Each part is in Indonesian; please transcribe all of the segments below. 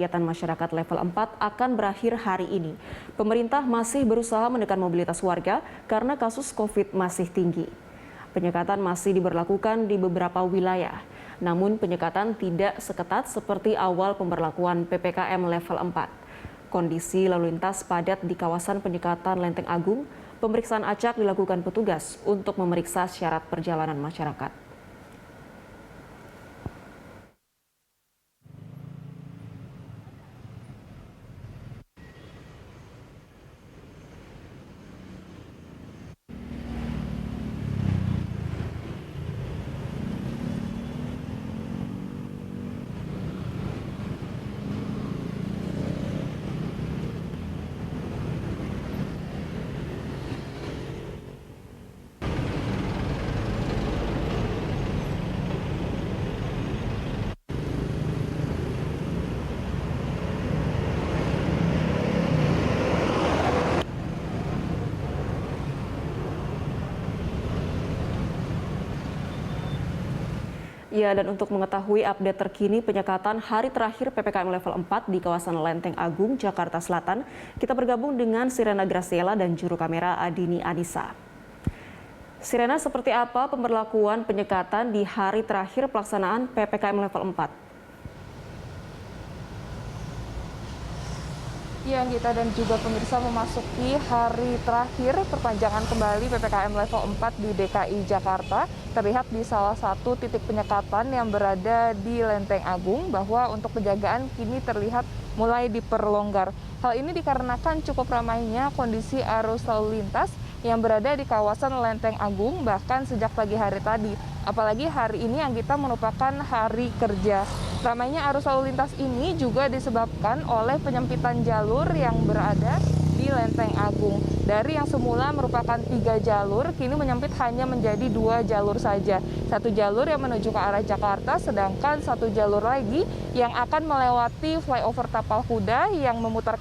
Kegiatan masyarakat level 4 akan berakhir hari ini. Pemerintah masih berusaha menekan mobilitas warga karena kasus COVID masih tinggi. Penyekatan masih diberlakukan di beberapa wilayah. Namun penyekatan tidak seketat seperti awal pemberlakuan PPKM level 4. Kondisi lalu lintas padat di kawasan penyekatan Lenteng Agung, pemeriksaan acak dilakukan petugas untuk memeriksa syarat perjalanan masyarakat. Ya, dan untuk mengetahui update terkini penyekatan hari terakhir PPKM level 4 di kawasan Lenteng Agung, Jakarta Selatan, kita bergabung dengan Sirena Graciela dan juru kamera Adini Anissa. Sirena, seperti apa pemberlakuan penyekatan di hari terakhir pelaksanaan PPKM level 4? Ya, Gita dan juga pemirsa, memasuki hari terakhir perpanjangan kembali PPKM level 4 di DKI Jakarta. Terlihat di salah satu titik penyekatan yang berada di Lenteng Agung bahwa untuk penjagaan kini terlihat mulai diperlonggar. Hal ini dikarenakan cukup ramainya kondisi arus lalu lintas yang berada di kawasan Lenteng Agung bahkan sejak pagi hari tadi. Apalagi hari ini yang kita merupakan hari kerja. Ramainya arus lalu lintas ini juga disebabkan oleh penyempitan jalur yang berada di Lenteng Agung. Dari yang semula merupakan 3 jalur, kini menyempit hanya menjadi 2 jalur saja. Satu jalur yang menuju ke arah Jakarta, sedangkan satu jalur lagi yang akan melewati flyover Tapal Kuda yang memutar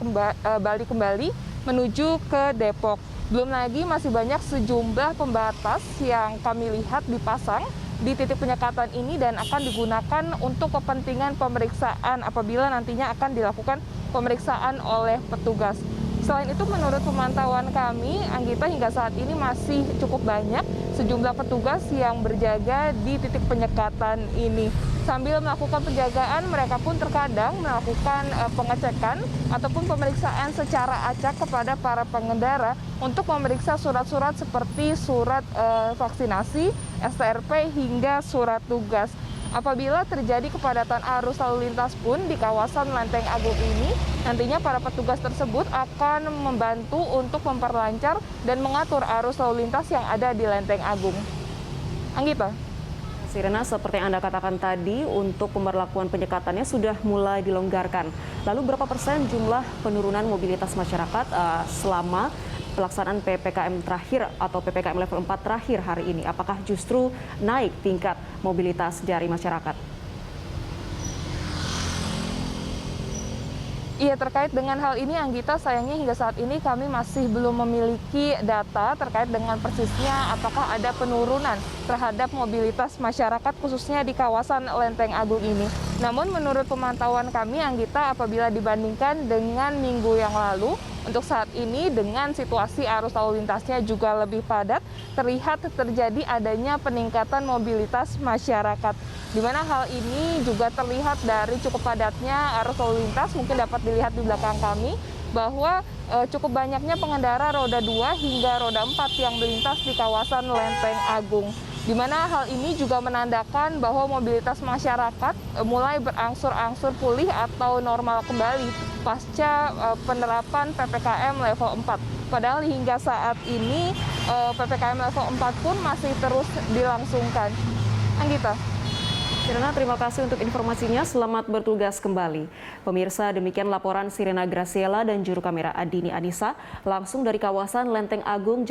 balik kembali menuju ke Depok. Belum lagi masih banyak sejumlah pembatas yang kami lihat dipasang di titik penyekatan ini dan akan digunakan untuk kepentingan pemeriksaan apabila nantinya akan dilakukan pemeriksaan oleh petugas. Selain itu, menurut pemantauan kami, Anggita, hingga saat ini masih cukup banyak sejumlah petugas yang berjaga di titik penyekatan ini. Sambil melakukan penjagaan, mereka pun terkadang melakukan pengecekan ataupun pemeriksaan secara acak kepada para pengendara untuk memeriksa surat-surat seperti surat vaksinasi, STRP, hingga surat tugas. Apabila terjadi kepadatan arus lalu lintas pun di kawasan Lenteng Agung ini, nantinya para petugas tersebut akan membantu untuk memperlancar dan mengatur arus lalu lintas yang ada di Lenteng Agung. Anggita. Sirena, seperti yang Anda katakan tadi, untuk pemberlakuan penyekatannya sudah mulai dilonggarkan. Lalu berapa persen jumlah penurunan mobilitas masyarakat selama pelaksanaan PPKM terakhir atau PPKM level 4 terakhir hari ini? Apakah justru naik tingkat mobilitas dari masyarakat? Iya, terkait dengan hal ini, Anggita, sayangnya hingga saat ini kami masih belum memiliki data terkait dengan persisnya apakah ada penurunan terhadap mobilitas masyarakat khususnya di kawasan Lenteng Agung ini. Namun menurut pemantauan kami, Anggita, apabila dibandingkan dengan minggu yang lalu, untuk saat ini dengan situasi arus lalu lintasnya juga lebih padat, terlihat terjadi adanya peningkatan mobilitas masyarakat. Di mana hal ini juga terlihat dari cukup padatnya arus lalu lintas, mungkin dapat dilihat di belakang kami, bahwa cukup banyaknya pengendara roda 2 hingga roda 4 yang melintas di kawasan Lenteng Agung. Di mana hal ini juga menandakan bahwa mobilitas masyarakat mulai berangsur-angsur pulih atau normal kembali pasca penerapan PPKM level 4. Padahal hingga saat ini PPKM level 4 pun masih terus dilangsungkan. Anggita. Sirena, terima kasih untuk informasinya. Selamat bertugas kembali. Pemirsa, demikian laporan Sirena Graciela dan juru kamera Adini Anissa langsung dari kawasan Lenteng Agung.